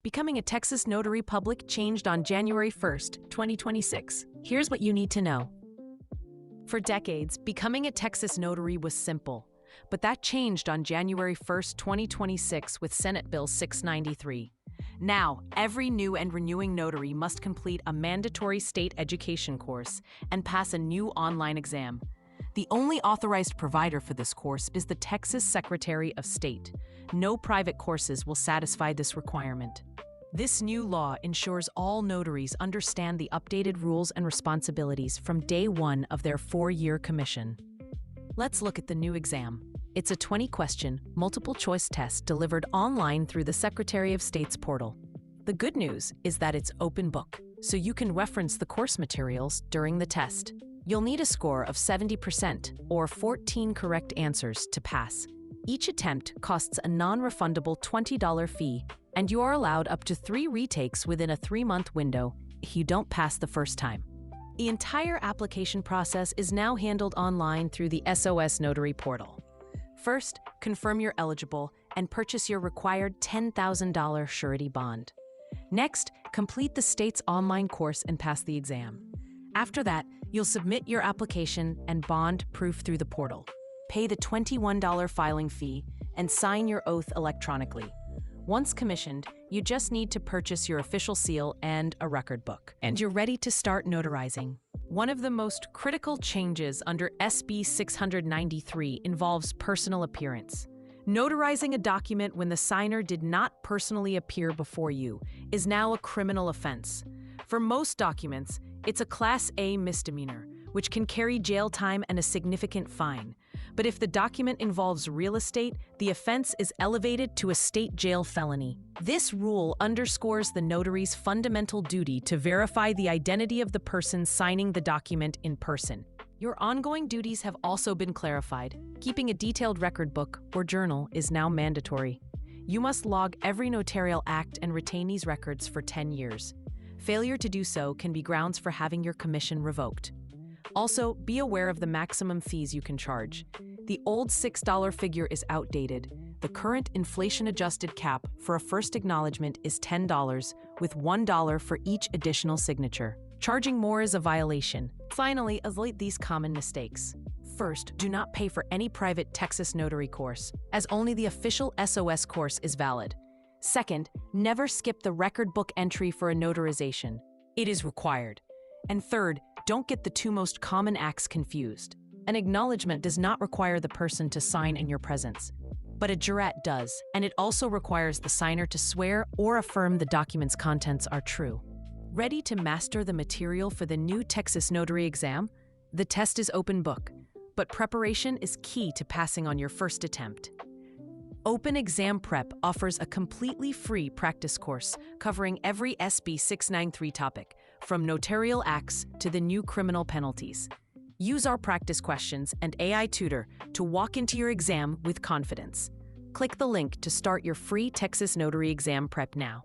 Becoming a Texas Notary Public changed on January 1st, 2026. Here's what you need to know. For decades, becoming a Texas notary was simple, but that changed on January 1st, 2026 with Senate Bill 693. Now, every new and renewing notary must complete a mandatory state education course and pass a new online exam. The only authorized provider for this course is the Texas Secretary of State. No private courses will satisfy this requirement. This new law ensures all notaries understand the updated rules and responsibilities from day one of their 4-year commission. Let's look at the new exam. It's a 20-question, multiple-choice test delivered online through the Secretary of State's portal. The good news is that it's open book, so you can reference the course materials during the test. You'll need a score of 70% or 14 correct answers to pass. Each attempt costs a non-refundable $20 fee, and you are allowed up to 3 retakes within a 3-month window if you don't pass the first time. The entire application process is now handled online through the SOS Notary portal. First, confirm you're eligible and purchase your required $10,000 surety bond. Next, complete the state's online course and pass the exam. After that, you'll submit your application and bond proof through the portal. Pay the $21 filing fee and sign your oath electronically. Once commissioned, you just need to purchase your official seal and a record book, and you're ready to start notarizing. One of the most critical changes under SB693 involves personal appearance. Notarizing a document when the signer did not personally appear before you is now a criminal offense. For most documents, it's a Class A misdemeanor, which can carry jail time and a significant fine. But if the document involves real estate, the offense is elevated to a state jail felony. This rule underscores the notary's fundamental duty to verify the identity of the person signing the document in person. Your ongoing duties have also been clarified. Keeping a detailed record book or journal is now mandatory. You must log every notarial act and retain these records for 10 years. Failure to do so can be grounds for having your commission revoked. Also, be aware of the maximum fees you can charge. The old $6 figure is outdated. The current inflation-adjusted cap for a first acknowledgement is $10, with $1 for each additional signature. Charging more is a violation. Finally, avoid these common mistakes. First, do not pay for any private Texas notary course, as only the official SOS course is valid. Second, never skip the record book entry for a notarization. It is required. And third, don't get the 2 most common acts confused. An acknowledgement does not require the person to sign in your presence, but a jurat does, and it also requires the signer to swear or affirm the document's contents are true. Ready to master the material for the new Texas Notary exam? The test is open book, but preparation is key to passing on your first attempt. Open Exam Prep offers a completely free practice course covering every SB693 topic, from notarial acts to the new criminal penalties. Use our practice questions and AI tutor to walk into your exam with confidence. Click the link to start your free Texas Notary Exam Prep now.